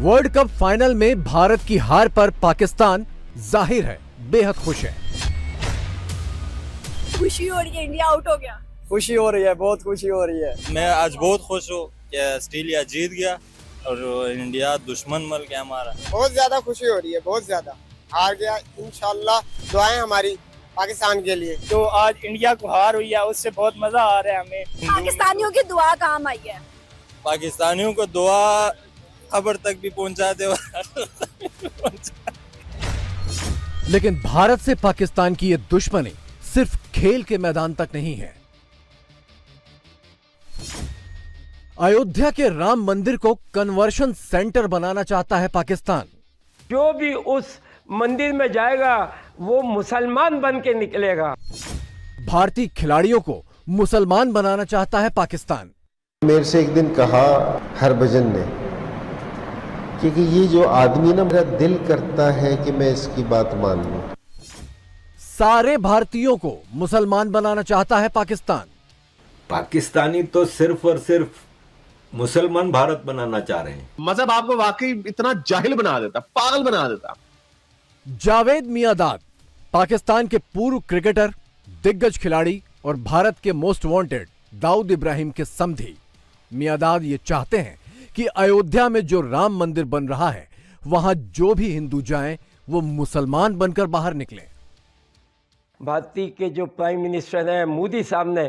World cup final में भारत की हार पर पाकिस्तान जाहिर है बेहद खुश है। खुशी हो रही है, इंडिया आउट हो गया। खुशी हो रही है, बहुत खुशी हो रही है। मैं आज बहुत खुश हूँ कि ऑस्ट्रेलिया जीत गया और इंडिया दुश्मन मल के हमारा। बहुत ज्यादा खुशी हो रही है, बहुत ज्यादा। हार गया, इंशाल्लाह दुआएं हमारी पाकिस्तान के लिए। तो आज इंडिया को हार हुई है, उससे बहुत मजा आ रहा है हमें। पाकिस्तानियों की दुआ काम आई है। पाकिस्तानियों को दुआ खबर तक भी पहुंचा दे। लेकिन भारत से पाकिस्तान की ये दुश्मनी सिर्फ खेल के मैदान तक नहीं है। अयोध्या के राम मंदिर को कन्वर्शन सेंटर बनाना चाहता है पाकिस्तान। जो भी उस मंदिर में जाएगा वो मुसलमान बन के निकलेगा। भारतीय खिलाड़ियों को मुसलमान बनाना चाहता है पाकिस्तान। मेरे से एक दिन कहा हरभजन ने कि ये जो आदमी ना, मेरा दिल करता है कि मैं इसकी बात मान लूं। सारे भारतीयों को मुसलमान बनाना चाहता है पाकिस्तान। पाकिस्तानी तो सिर्फ और सिर्फ मुसलमान भारत बनाना चाह रहे हैं। मजहब आपको वाकई इतना जाहिल बना देता, पागल बना देता। जावेद मियांदाद पाकिस्तान के पूर्व क्रिकेटर, दिग्गज खिलाड़ी और भारत के मोस्ट वांटेड दाऊद इब्राहिम के समधी। मियांदाद ये चाहते हैं कि अयोध्या में जो राम मंदिर बन रहा है वहां जो भी हिंदू जाएं वो मुसलमान बनकर बाहर निकलें। भारतीय के जो प्राइम मिनिस्टर हैं मोदी साहब ने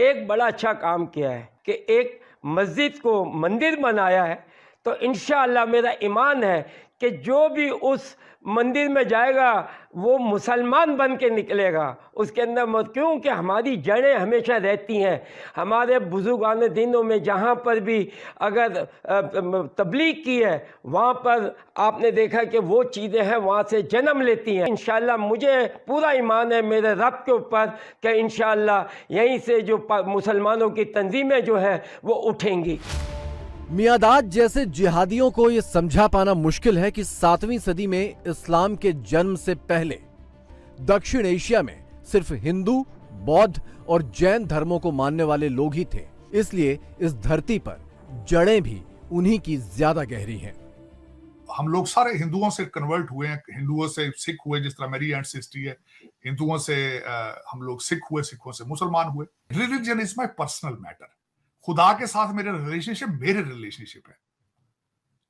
एक बड़ा अच्छा काम किया है कि एक मस्जिद को मंदिर बनाया है। तो इंशाअल्लाह मेरा ईमान है कि जो भी उस मंदिर में जाएगा वो मुसलमान बन के निकलेगा। उसके अंदर मत, क्योंकि हमारी जड़ें हमेशा रहती हैं। हमारे बुजुर्गान दिनों में जहाँ पर भी अगर तबलीग की है वहाँ पर आपने देखा कि वो चीज़ें हैं वहाँ से जन्म लेती हैं। इंशाअल्लाह मुझे पूरा ईमान है मेरे रब के ऊपर कि इंशाअल्लाह यहीं से जो मुसलमानों की तंजीमें जो हैं वो उठेंगी। मियांदाद जैसे जिहादियों को यह समझा पाना मुश्किल है कि 7वीं सदी में इस्लाम के जन्म से पहले दक्षिण एशिया में सिर्फ हिंदू, बौद्ध और जैन धर्मों को मानने वाले लोग ही थे। इसलिए इस धरती पर जड़ें भी उन्हीं की ज्यादा गहरी हैं। हम लोग सारे हिंदुओं से कन्वर्ट हुए हैं, हिंदुओं से सिख हुए, जिस तरह मेरी एंसेस्ट्री है। हिंदुओं से हम लोग सिख हुए, सिखों से मुसलमान हुए। Religion is my personal matter. खुदा के साथ मेरे रिलेशनशिप है,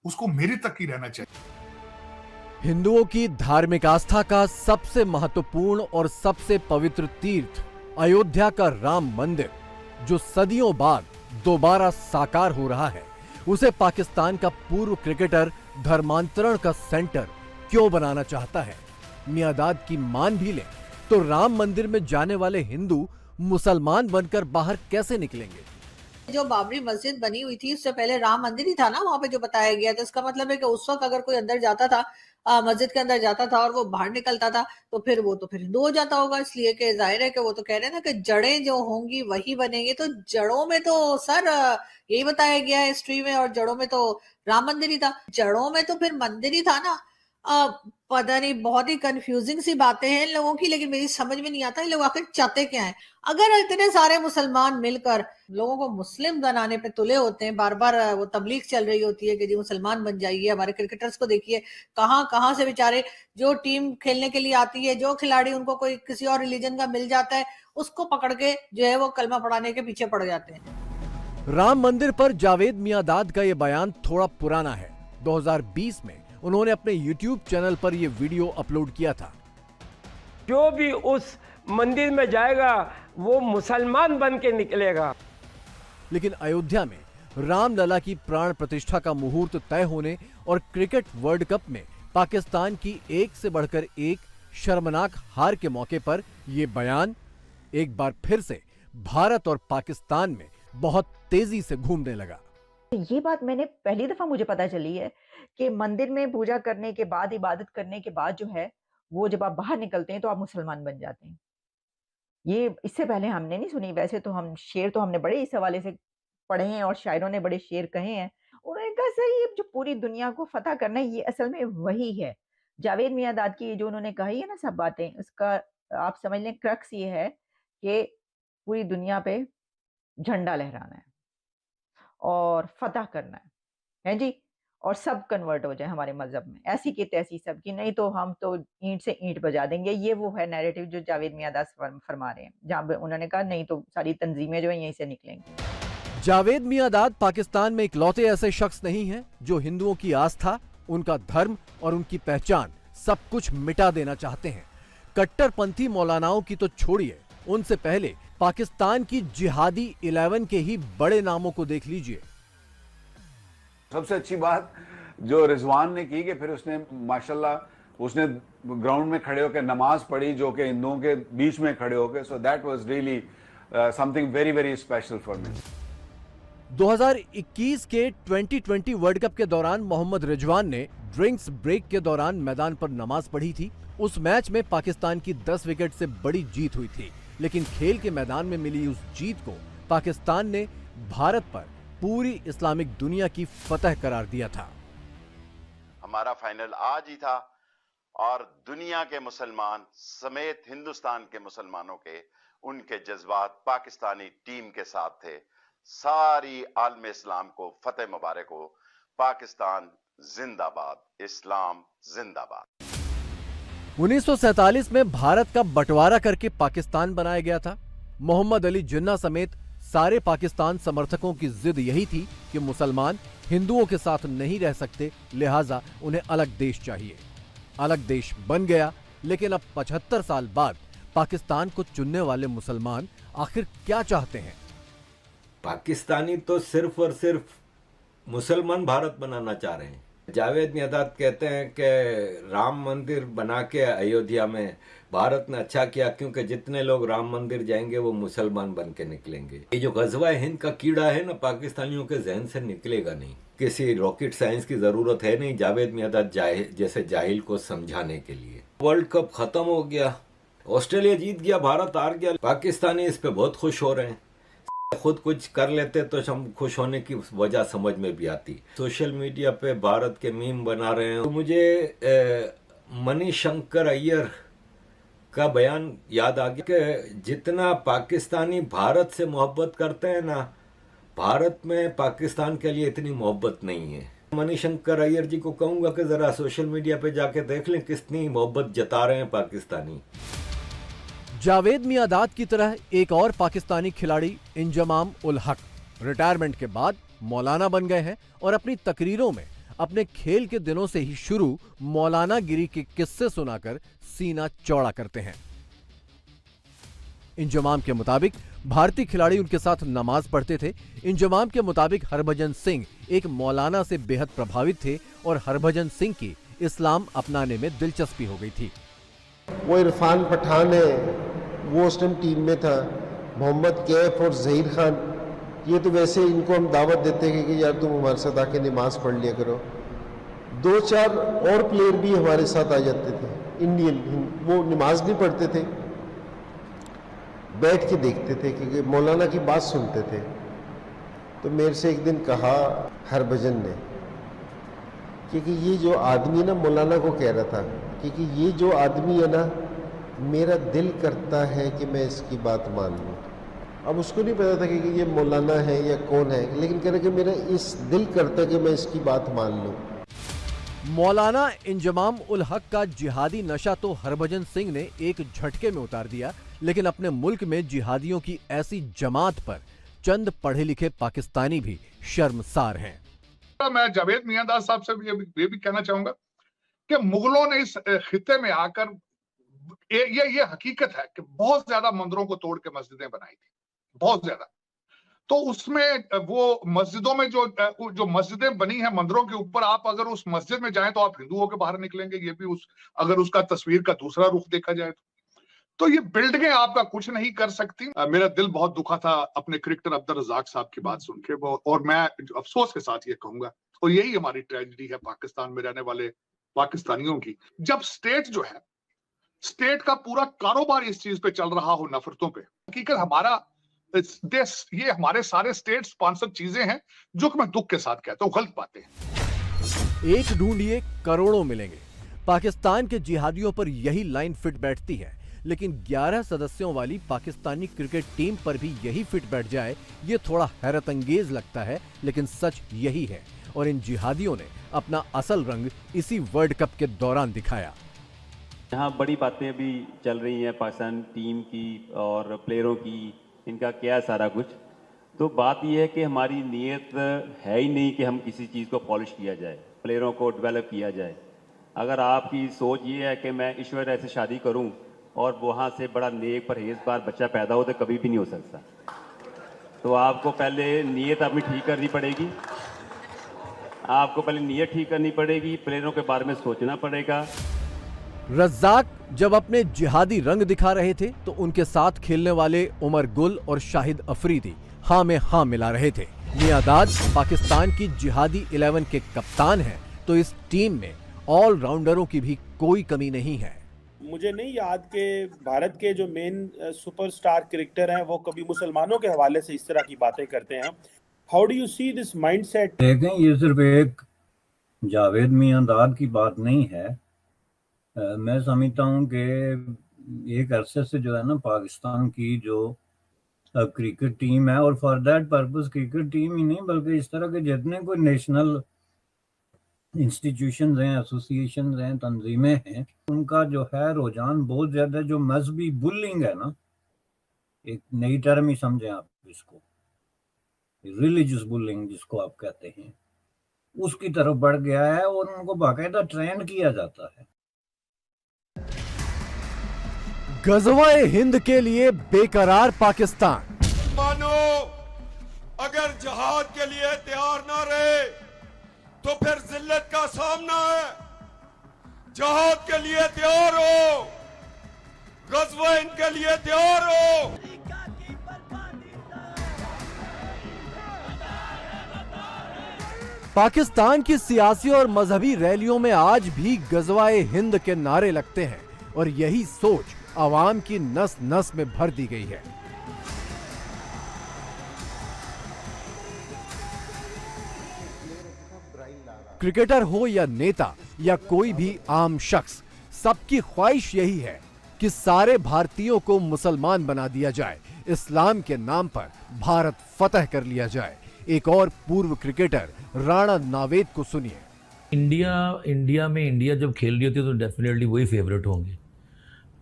उसको मेरी तक ही रहना चाहिए। हिंदुओं की धार्मिक आस्था का सबसे महत्वपूर्ण और सबसे पवित्र तीर्थ अयोध्या का राम मंदिर, जो सदियों बाद दोबारा साकार हो रहा है, उसे पाकिस्तान का पूर्व क्रिकेटर धर्मांतरण का सेंटर क्यों बनाना चाहता है? मियांदाद की मान भी लें तो राम मंदिर में जाने वाले हिंदू मुसलमान बनकर बाहर कैसे निकलेंगे? जो बाबरी मस्जिद बनी हुई थी उससे पहले राम मंदिर ही था ना वहां पे जो बताया गया था। इसका मतलब है कि उस वक्त अगर कोई अंदर जाता था, मस्जिद के अंदर जाता था और वो बाहर निकलता था तो फिर वो तो फिर हिंदू हो जाता होगा। इसलिए कि जाहिर है कि वो तो कह रहे हैं ना कि जड़ें जो होंगी वही बनेंगे। तो जड़ों में तो सर यही बताया गया है हिस्ट्री में, और जड़ों में तो राम मंदिर ही था। जड़ों में तो फिर मंदिर ही था ना। पता नहीं, बहुत ही कंफ्यूजिंग सी बातें हैं इन लोगों की, लेकिन मेरी समझ में नहीं आता ये लोग आखिर चाहते क्या हैं। अगर इतने सारे मुसलमान मिलकर लोगों को मुस्लिम बनाने पे तुले होते हैं, बार बार वो तबलीग चल रही होती है कि जी मुसलमान बन जाइए। हमारे क्रिकेटर्स को देखिए, कहां कहां से बेचारे जो टीम खेलने के लिए आती है, जो खिलाड़ी उनको कोई किसी और रिलीजन का मिल जाता है, उसको पकड़ के जो है वो कलमा पढ़ाने के पीछे पड़ जाते हैं। राम मंदिर पर जावेद मियांदाद का यह बयान थोड़ा पुराना है। 2020 में उन्होंने अपने YouTube चैनल पर यह वीडियो अपलोड किया था। जो भी उस मंदिर में जाएगा वो मुसलमान बन के निकलेगा। लेकिन अयोध्या में रामलला की प्राण प्रतिष्ठा का मुहूर्त तय होने और क्रिकेट वर्ल्ड कप में पाकिस्तान की एक से बढ़कर एक शर्मनाक हार के मौके पर यह बयान एक बार फिर से भारत और पाकिस्तान में बहुत तेजी से घूमने लगा। ये बात मैंने पहली दफा मुझे पता चली है कि मंदिर में पूजा करने के बाद, इबादत करने के बाद जो है वो जब आप बाहर निकलते हैं तो आप मुसलमान बन जाते हैं। ये इससे पहले हमने नहीं सुनी। वैसे तो हम शेर तो हमने बड़े इस हवाले से पढ़े हैं और शायरों ने बड़े शेर कहे हैं। उन्होंने कहा सर ये जो पूरी दुनिया को फतह करना है ये असल में वही है। जावेद मियांदाद की जो उन्होंने कही है ना सब बातें, उसका आप समझ लें क्रक्स ये है कि पूरी दुनिया पे झंडा लहराना है और फतह करना है जी। और सब कन्वर्ट हो जाए हमारे मजहब में, ऐसी की तैसी सब की, नहीं तो हम तो ईंट से ईंट बजा देंगे। ये वो है नैरेटिव जो जावेद मियांदाद फरमा रहे हैं, जहाँ पे उन्होंने कहा नहीं तो सारी तंजीमें जो है यहीं से निकलेंगी। जावेद मियांदाद पाकिस्तान में इकलौते ऐसे शख्स नहीं हैं जो हिंदुओं की आस्था, उनका धर्म और उनकी पहचान सब कुछ मिटा देना चाहते हैं। कट्टरपंथी मौलानाओं की तो छोड़िए, उनसे पहले पाकिस्तान की जिहादी 11 के ही बड़े नामों को देख लीजिए। सबसे अच्छी बात जो रिजवान ने की कि फिर उसने माशाल्लाह उसने ग्राउंड में खड़े होकर नमाज पढ़ी, जो कि हिंदुओं के बीच में खड़े होकर, so that was really something very very special for me. 2021 के T20 वर्ल्ड कप के दौरान मोहम्मद रिजवान ने ड्रिंक्स ब्रेक के दौरान मैदान पर नमाज पढ़ी थी। उस मैच में पाकिस्तान की 10 विकेट से बड़ी जीत हुई थी, लेकिन खेल के मैदान में मिली उस जीत को पाकिस्तान ने भारत पर पूरी इस्लामिक दुनिया की फतह करार दिया था। हमारा फाइनल आज ही था और दुनिया के मुसलमान समेत हिंदुस्तान के मुसलमानों के उनके जज्बात पाकिस्तानी टीम के साथ थे। सारी आलम इस्लाम को फतेह मुबारक हो। पाकिस्तान जिंदाबाद, इस्लाम जिंदाबाद। 1947 में भारत का बंटवारा करके पाकिस्तान बनाया गया था। मोहम्मद अली जिन्ना समेत सारे पाकिस्तान समर्थकों की जिद यही थी कि मुसलमान हिंदुओं के साथ नहीं रह सकते, लिहाजा उन्हें अलग देश चाहिए। अलग देश बन गया, लेकिन अब 75 साल बाद पाकिस्तान को चुनने वाले मुसलमान आखिर क्या चाहते हैं? पाकिस्तानी तो सिर्फ और सिर्फ मुसलमान भारत बनाना चाह रहे हैं। जावेद मियांदाद कहते हैं कि राम मंदिर बना के अयोध्या में भारत ने अच्छा किया, क्योंकि जितने लोग राम मंदिर जाएंगे वो मुसलमान बन के निकलेंगे। ये जो गजवा हिंद का कीड़ा है ना, पाकिस्तानियों के जहन से निकलेगा नहीं। किसी रॉकेट साइंस की जरूरत है नहीं जावेद मियांदाद जैसे जाहिल को समझाने के लिए। वर्ल्ड कप खत्म हो गया, ऑस्ट्रेलिया जीत गया, भारत हार गया। पाकिस्तानी इस पे बहुत खुश हो रहे हैं। खुद कुछ कर लेते तो हम खुश होने की वजह समझ में भी आती। सोशल मीडिया पे भारत के मीम बना रहे हैं। तो मुझे मणिशंकर अय्यर का बयान याद आ गया कि जितना पाकिस्तानी भारत से मोहब्बत करते हैं ना, भारत में पाकिस्तान के लिए इतनी मोहब्बत नहीं है। मणिशंकर अय्यर जी को कहूंगा कि जरा सोशल मीडिया पे जाके देख लें कितनी मोहब्बत जता रहे हैं पाकिस्तानी। जावेद मियांदाद की तरह एक और पाकिस्तानी खिलाड़ी इंजमाम उल हक रिटायरमेंट के बाद मौलाना बन गए हैं और अपनी तकरीरों में अपने खेल के दिनों से ही शुरू मौलाना गिरी के किस्से सुनाकर सीना चौड़ा करते हैं। इंजमाम के मुताबिक भारतीय खिलाड़ी उनके साथ नमाज पढ़ते थे। इंजमाम के मुताबिक हरभजन सिंह एक मौलाना से बेहद प्रभावित थे और हरभजन सिंह की इस्लाम अपनाने में दिलचस्पी हो गई थी। वो इरफान पठान है, वो उस टाइम टीम में था, मोहम्मद कैफ और जहीर खान, ये तो वैसे इनको हम दावत देते हैं कि यार तुम हमारे साथ आके नमाज पढ़ लिया करो। 2-4 और प्लेयर भी हमारे साथ आ जाते थे इंडियन, वो नमाज नहीं पढ़ते थे, बैठ के देखते थे क्योंकि मौलाना की बात सुनते थे। तो मेरे से एक दिन कहा हरभजन ने क्योंकि ये जो आदमी ना, मौलाना को कह रहा था क्योंकि ये जो आदमी है ना, मेरा दिल करता है कि मैं इसकी बात मान लूँ। अब उसको नहीं पता था कि ये मौलाना है या कौन है, लेकिन कह रहा कि मेरा इस दिल करता है कि मैं इसकी बात मान लूँ। मौलाना इंजमाम उल हक का जिहादी नशा तो हरभजन सिंह ने एक झटके में उतार दिया, लेकिन अपने मुल्क में जिहादियों की ऐसी जमात पर चंद पढ़े लिखे पाकिस्तानी भी शर्मसार हैं। मैं जावेद मियांदाद साहब से ये भी कहना चाहूंगा कि मुगलों ने इस खिते में आकर ये हकीकत है कि बहुत ज्यादा मंदिरों को तोड़ के मस्जिदें बनाई थी, बहुत ज्यादा। तो उसमें वो मस्जिदों में जो मस्जिदें बनी हैं मंदिरों के ऊपर, आप अगर उस मस्जिद में जाएं तो आप हिंदुओं के बाहर निकलेंगे। ये भी अगर उसका तस्वीर का दूसरा रुख देखा जाए तो ये बिल्डिंगें आपका कुछ नहीं कर सकती। मेरा दिल बहुत दुखा था अपने क्रिकेटर अब्दुल रज़ाक साहब की बात सुन के, और मैं अफसोस के साथ ये कहूंगा, और यही हमारी ट्रेजेडी है पाकिस्तान में रहने वाले पाकिस्तानियों की, जब स्टेट जो है, स्टेट का पूरा कारोबार इस चीज पे चल रहा हो, नफरतों पे। हकीकत हमारा देश, ये हमारे सारे स्टेट स्पॉन्सर्ड चीजें हैं जो कि मैं दुख के साथ कहता हूँ, गलत बातें हैं। एक ढूंढिए करोड़ों मिलेंगे। पाकिस्तान के जिहादियों पर यही लाइन फिट बैठती है, लेकिन 11 सदस्यों वाली पाकिस्तानी क्रिकेट टीम पर भी यही फिट बैठ जाए, ये थोड़ा हैरत अंगेज लगता है, लेकिन सच यही है। और इन जिहादियों ने अपना असल रंग इसी वर्ल्ड कप के दौरान दिखाया। यहाँ बड़ी बातें अभी चल रही हैं पाकिस्तान टीम की और प्लेयरों की, इनका क्या सारा कुछ। तो बात यह है कि हमारी नीयत है ही नहीं कि हम किसी चीज़ को पॉलिश किया जाए, प्लेयरों को डेवलप किया जाए। अगर आपकी सोच ये है कि मैं ईश्वर ऐसे शादी करूं और वहाँ से बड़ा नेक परहेजगार बच्चा पैदा हो, तो कभी भी नहीं हो सकता। तो आपको पहले नीयत अपनी ठीक करनी पड़ेगी, आपको पहले नीयत ठीक करनी पड़ेगी, प्लेयरों के बारे में सोचना पड़ेगा। रज़ाक जब अपने जिहादी रंग दिखा रहे थे तो उनके साथ खेलने वाले उमर गुल और शाहिद अफरीदी हाँ में हाँ मिला रहे थे। मियादाद पाकिस्तान की जिहादी 11 के कप्तान हैं, तो इस टीम में ऑलराउंडरों की भी कोई कमी नहीं है। मुझे नहीं याद कि भारत के जो मेन सुपरस्टार क्रिकेटर हैं वो कभी मुसलमानों के हवाले से इस तरह की बातें करते हैं। How do you see this mindset? देखें, ये सिर्फ एक जावेद मियांदाद की बात नहीं है। मैं समझता हूँ कि एक अरसे से जो है ना पाकिस्तान की जो क्रिकेट टीम है, और for that purpose cricket team ही नहीं बल्कि इस तरह के जितने कोई नेशनल इंस्टीट्यूशंस हैं, एसोसिएशंस हैं, तंजीमें हैं, उनका जो है रुझान बहुत ज़्यादा जो मजहबी बुलिंग है ना, एक नई टर्म ही समझें आप इसको, रिलीजियस बुलिंग जिसको आप कहते हैं, उसकी तरफ बढ़ गया है और उनको बाकायदा ट्रेन किया जाता है। गज़वाए हिंद के लिए बेकरार पाकिस्तान। मानो अगर जहाद के लिए तैयार ना रहे तो फिर जिल्लत का सामना है। जहाद के लिए तैयार हो, गज़वाए हिंद के लिए तैयार हो। पाकिस्तान की सियासी और मजहबी रैलियों में आज भी गज़वाए हिंद के नारे लगते हैं और यही सोच आवाम की नस नस में भर दी गई है। क्रिकेटर हो या नेता या कोई भी आम शख्स, सबकी ख्वाहिश यही है कि सारे भारतीयों को मुसलमान बना दिया जाए, इस्लाम के नाम पर भारत फतह कर लिया जाए। एक और पूर्व क्रिकेटर राणा नावेद को सुनिए। इंडिया जब खेल रही होती है तो डेफिनेटली वही फेवरेट होंगे।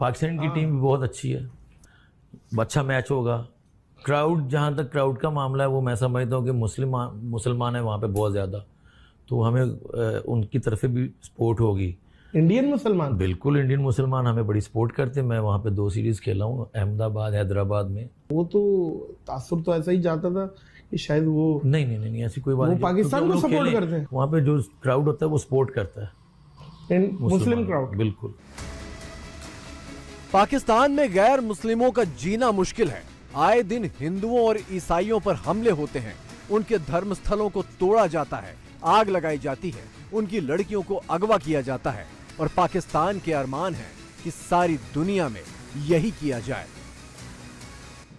पाकिस्तान की टीम भी बहुत अच्छी है, अच्छा मैच होगा। क्राउड, जहाँ तक क्राउड का मामला है वो मैं समझता हूँ कि मुसलमान है वहाँ पे बहुत ज़्यादा, तो हमें उनकी तरफ से भी सपोर्ट होगी। इंडियन मुसलमान? बिल्कुल, इंडियन मुसलमान हमें बड़ी सपोर्ट करते हैं। मैं वहाँ पे 2 सीरीज़ खेला हूँ, अहमदाबाद, हैदराबाद में। वो तो तासुर तो ऐसा ही जाता था कि शायद वो नहीं ऐसी कोई बात नहीं। वो पाकिस्तान को सपोर्ट करते हैं। वहाँ पे जो क्राउड होता है वो सपोर्ट करता है, मुस्लिम क्राउड। बिल्कुल। पाकिस्तान में गैर मुस्लिमों का जीना मुश्किल है। आए दिन हिंदुओं और ईसाइयों पर हमले होते हैं, उनके धर्मस्थलों को तोड़ा जाता है, आग लगाई जाती है, उनकी लड़कियों को अगवा किया जाता है और पाकिस्तान के अरमान है कि सारी दुनिया में यही किया जाए।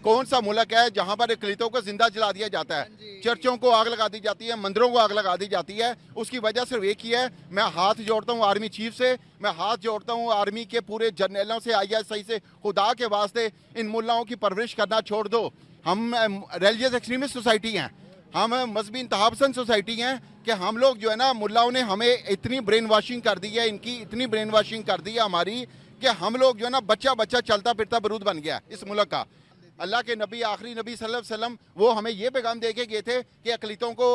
कौन सा मुल्क है जहां पर अक़लियतों को जिंदा जला दिया जाता है, चर्चों को आग लगा दी जाती है, मंदिरों को आग लगा दी जाती है? उसकी वजह सिर्फ एक ही है। मैं हाथ जोड़ता हूं आर्मी चीफ से, मैं हाथ जोड़ता हूं आर्मी के पूरे जर्नलों से, ISI से, खुदा के वास्ते इन मुल्लाओं की परवरिश करना छोड़ दो। हम रिलीजियस एक्सट्रीमिस्ट सोसाइटी हैं, हम मजहबी इंतहापसंद सोसाइटी हैं कि हम लोग जो है ना, मुल्लाओं ने हमें इतनी ब्रेन वॉशिंग कर दी है, इनकी इतनी ब्रेन वॉशिंग कर दी है हमारी कि हम लोग जो है ना बच्चा चलता फिरता बरूद बन गया इस मुल्क का। अल्लाह के नबी, आखिरी नबी सल्लल्लाहु अलैहि वसल्लम, वो हमें ये पैगाम दे के गए थे कि अक़लियतों को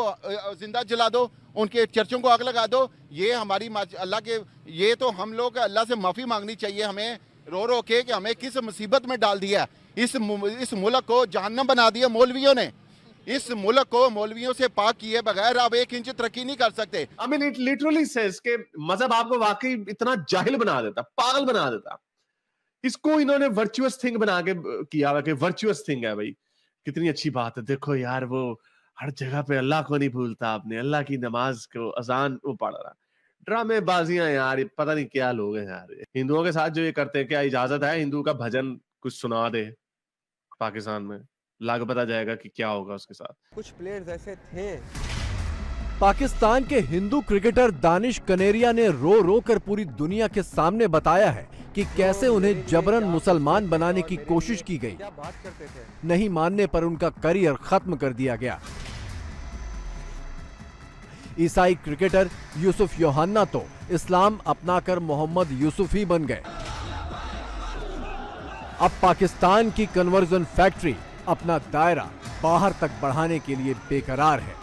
जिंदा जला दो, उनके चर्चों को आग लगा दो। ये हमारी अल्लाह के, ये तो हम लोग अल्लाह से माफ़ी मांगनी चाहिए हमें रो रो के कि हमें किस मुसीबत में डाल दिया। इस मुल्क को जहन्नम बना दिया मौलवियों ने। इस मुल्क को मौलवियों से पाक किए बगैर आप 1 इंच तरक्की नहीं कर सकते। I mean, it literally says कि मजहब आपको वाकई इतना जाहिल बना देता, पागल बना देता। इसको इन्होंने वर्चुअस थिंग बना के किया हुआ कि वर्चुअस थिंग है भाई, कितनी अच्छी बात है। देखो यार, वो हर जगह पे अल्लाह को नहीं भूलता, आपने अल्लाह की नमाज को, अजान वो पढ़ रहा। ड्रामेबाजियां यार, ये पता नहीं क्या लोग हैं यार। हिंदुओं के साथ जो ये करते हैं, क्या इजाजत है हिंदू का भजन कुछ सुना दे पाकिस्तान में, लाग पता जाएगा कि क्या होगा उसके साथ। कुछ प्लेयर्स ऐसे थे। पाकिस्तान के हिंदू क्रिकेटर दानिश कनेरिया ने रो रो कर पूरी दुनिया के सामने बताया है कि कैसे उन्हें जबरन मुसलमान बनाने की कोशिश की गई। नहीं मानने पर उनका करियर खत्म कर दिया गया। ईसाई क्रिकेटर यूसुफ योहान्ना तो इस्लाम अपनाकर मोहम्मद यूसुफ ही बन गए। अब पाकिस्तान की कन्वर्जन फैक्ट्री अपना दायरा बाहर तक बढ़ाने के लिए बेकरार है।